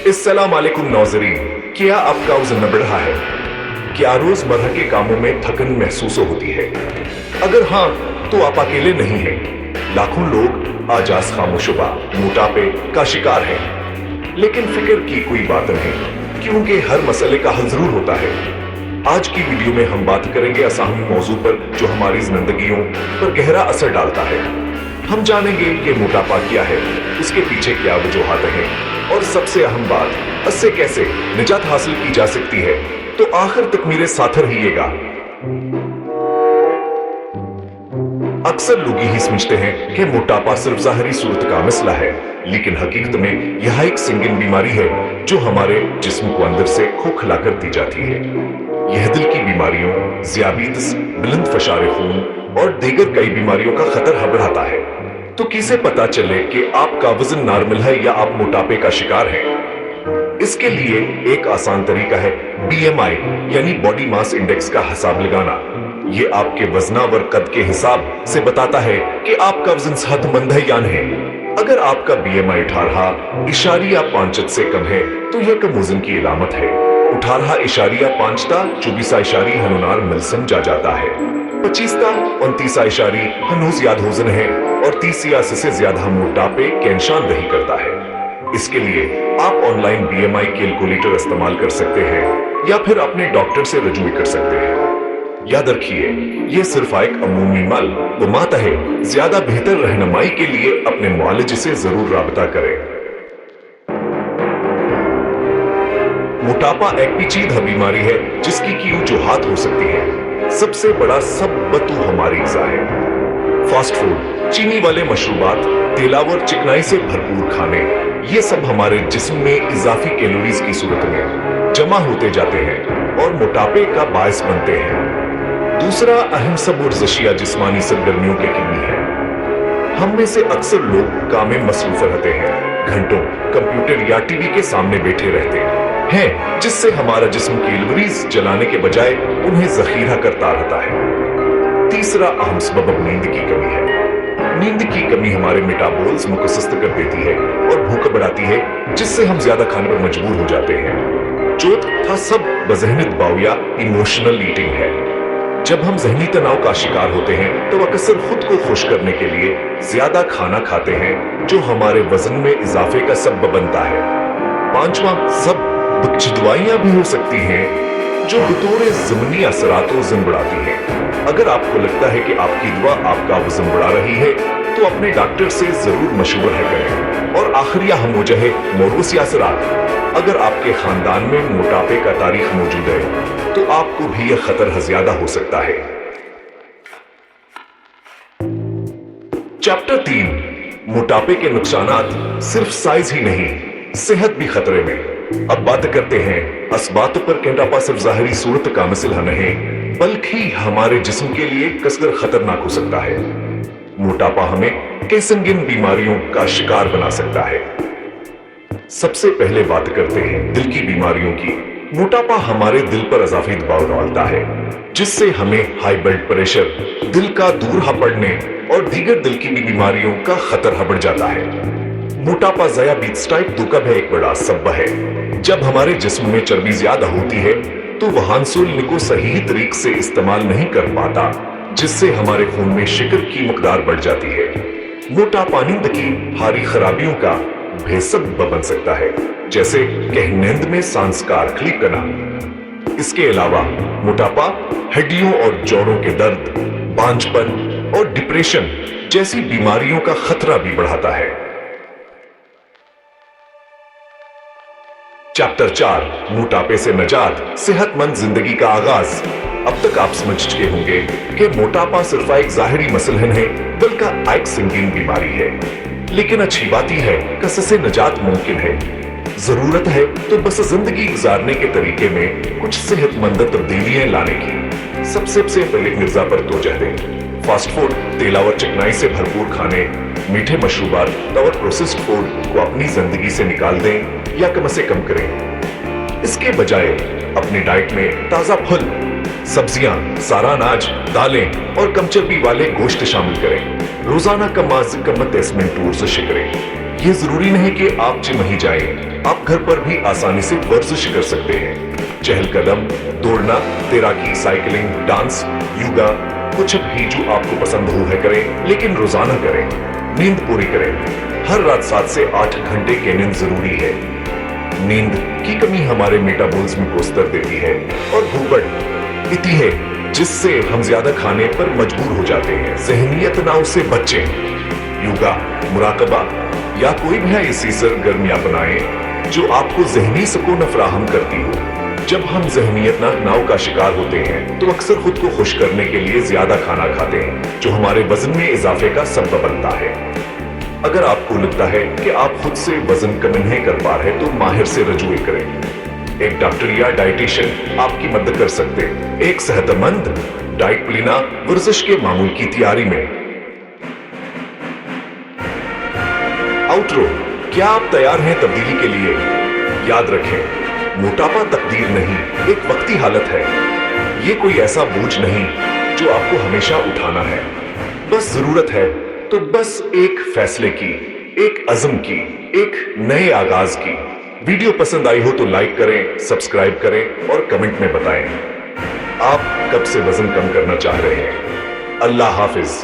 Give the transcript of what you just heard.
अस्सलाम वालेकुम नाज़रीन, क्या आपका वजन बढ़ रहा है? क्या रोजमर्रा के कामों में थकन महसूस होती है? अगर हाँ, तो आप अकेले नहीं हैं। लाखों लोग आजाज खामोशुबा मोटापे का शिकार हैं। लेकिन फिक्र की कोई बात नहीं, क्योंकि हर मसले का हल जरूर होता है। आज की वीडियो में हम बात करेंगे अहम मौजू पर जो हमारी जिंदगियों पर गहरा असर डालता है। हम जानेंगे कि मोटापा क्या है, उसके पीछे क्या वजूहात हैं, और सबसे अहम बात, इससे कैसे निजात हासिल की जा सकती है। तो आखिर तक मेरे साथ रहिएगा। अक्सर लोग यही समझते हैं कि मोटापा सिर्फ ज़ाहिरी सूरत का मसला है, लेकिन हकीकत में यह एक संगीन बीमारी है जो हमारे जिस्म को अंदर से खोखला कर दी जाती है। यह दिल की बीमारियों, ज़ियाबीतिस, बुलंद फशारे खून और दीगर कई बीमारियों का खतरा बढ़ाता है। तो किसे पता चले कि आपका वजन नॉर्मल है या आप मोटापे का शिकार हैं? इसके लिए एक आसान तरीका है BMI यानी बॉडी मास इंडेक्स का हिसाब लगाना। ये आपके वजनावर कद के हिसाब से बताता है कि आपका वजन सेहतमंद है या नहीं। अगर आपका BMI 18.5 से कम है तो यह कम वजन की इलामत है। 18.5 24 नॉर्मल समझा जाता है। 25 29 याद होजन है और 30 से ज्यादा मोटापे के निशानदही करता है। इसके लिए आप ऑनलाइन BMI कैलकुलेटर इस्तेमाल कर सकते हैं या फिर अपने डॉक्टर से रजू कर सकते हैं। याद रखिए, यह सिर्फ एक अमूमी मालूमात है। ज्यादा बेहतर रहनुमाई के लिए अपने मुआलिज से जरूर राबता करें। मोटापा एक पेचीदा बीमारी है जिसकी की वजूहात हो सकती है। सबसे बड़ा सबब तो हमारी ग़िज़ा है। फास्ट फूड, चीनी वाले मशरूबात, तेलावर चिकनाई से भरपूर खाने, ये सब हमारे जिस्म में इजाफी कैलोरीज की सूरत में जमा होते जाते हैं और मोटापे का बायस बनते हैं। दूसरा अहम सबब वर्जिशिया जिस्मानी सरगर्मियों की कमी है। हम में से अक्सर लोग काम में मसरूफ रहते हैं, घंटों कंप्यूटर या टीवी के सामने बैठे रहते हैं, जिससे हमारा जिस्म कैलोरीज जलाने के बजाय उन्हें जखीरा करता रहता है। तीसरा अहम सबब नींद की कमी है। नींद की कमी हमारे मेटाबॉलिज्म को सुस्त कर देती है और भूख बढ़ाती है, जिससे हम ज्यादा खाने पर मजबूर हो जाते हैं। चौथा सब बज़हनी दबाव या इमोशनल ईटिंग है। जब हम जहनी तनाव का शिकार होते हैं तो अक्सर खुद को खुश करने के लिए ज्यादा खाना खाते हैं, जो हमारे वजन में इजाफे का सबब बनता है। पांचवा सब दवाइयां भी हो सकती हैं जो बतौर ज़िमनी असरात वजन बढ़ाती हैं। अगर आपको लगता है कि आपकी दवा आपका वजन बढ़ा रही है तो अपने डॉक्टर से जरूर मशवरा करें। और आखिरी अहम वजह है मौरूसी असरात। अगर आपके खानदान में मोटापे का तारीख मौजूद है तो आपको भी यह खतरा ज्यादा हो सकता है। चैप्टर 3, मोटापे के नुकसानात सिर्फ साइज ही नहीं, सेहत भी खतरे में। अब बात करते हैं असबात पर कि मोटापा सिर्फ ज़ाहिरी सूरत का मसला नहीं, बल्कि हमारे जिस्म के लिए कसकर खतरनाक हो सकता है। मोटापा हमें कई संगीन बीमारियों का शिकार बना सकता है। सबसे पहले बात करते हैं दिल की बीमारियों की। मोटापा हमारे दिल पर इजाफी दबाव डालता है, जिससे हमें हाई ब्लड प्रेशर, दिल का दूरहा पड़ने और दीगर दिल की बीमारियों का खतरा बढ़ जाता है। मोटापा ज़ियाबीतिस टाइप 2 का भी एक बड़ा सबब है। जब हमारे जिस्म में चर्बी ज्यादा होती है तो वह इंसुलिन को सही तरीके से इस्तेमाल नहीं कर पाता, जिससे हमारे खून में शक्कर की मकदार बढ़ जाती है। मोटापा नींद की भारी खराबियों का बेसब्ब बन सकता है, जैसे कि नींद में सांस का तकलीफ करना। इसके अलावा मोटापा हड्डियों और जोड़ों के दर्द, बांझपन और डिप्रेशन जैसी बीमारियों का खतरा भी बढ़ाता है। चैप्टर 4, मोटापे से निजात, सेहतमंद जिंदगी का आगाज। अब तक आप समझ चुके होंगे कि मोटापा सिर्फ एक ज़ाहिरी मसला नहीं, बल्कि एक संगीन बीमारी है। लेकिन अच्छी बात यह है कि इससे निजात मुमकिन है। जरूरत है तो बस जिंदगी गुजारने के तरीके में कुछ सेहतमंद तब्दीलियां लाने की। सबसे पहले मिर्जा पर तवज्जो दें। फास्ट फूड, तेलावर चिकनाई से भरपूर खाने, मीठे मशरूबात और प्रोसेस्ड फूड को अपनी जिंदगी से निकाल दें या कम से कम करें। इसके बजाय अपनी डाइट में ताजा फल, सब्जियां, सारा अनाज, दालें और कम चर्बी वाले गोश्त शामिल करें। रोजाना कम 30 मिनट वर्जिश करें। ये जरूरी नहीं कि आप जिम ही जाएं, आप घर पर भी आसानी से वर्जिश कर सकते हैं। चहलकदम, दौड़ना, तैराकी, साइकिलिंग, डांस, योगा, कुछ भी जो आपको पसंद हो है करें, लेकिन रोजाना करें। नींद पूरी करें। हर रात 7 से 8 घंटे की नींद जरूरी है। नींद की कमी हमारे मेटाबॉलिज्म को स्तर देती है और भूख इतनी है जिससे हम ज्यादा खाने पर मजबूर हो जाते हैं। ज़हनी तनाव से बचें। योगा, मुराकबा या कोई भी ऐसी सरगर्मियां अपनाएं जो आपको ज़हनी सुकून फराहम करती हो। जब हम ज़हनी तनाव का शिकार होते हैं तो अक्सर खुद को खुश करने के लिए ज्यादा खाना खाते हैं, जो हमारे वजन में इजाफे का सबब बनता है। अगर आपको लगता है कि आप खुद से वजन कम नहीं कर पा रहे तो माहिर से रजूए करें। एक डॉक्टर या डाइटिशियन आपकी मदद कर सकते हैं। एक सेहतमंद डाइट लेना वर्जिश के मामूल की तैयारी में। आउटरो, क्या आप तैयार हैं तब्दीली के लिए? याद रखें, मोटापा तकदीर नहीं, एक वक्ती हालत है। ये कोई ऐसा बोझ नहीं जो आपको हमेशा उठाना है। बस जरूरत है तो बस एक फैसले की, एक अज़म की, एक नए आगाज की। वीडियो पसंद आई हो तो लाइक करें, सब्सक्राइब करें और कमेंट में बताएं आप कब से वजन कम करना चाह रहे हैं। अल्लाह हाफिज।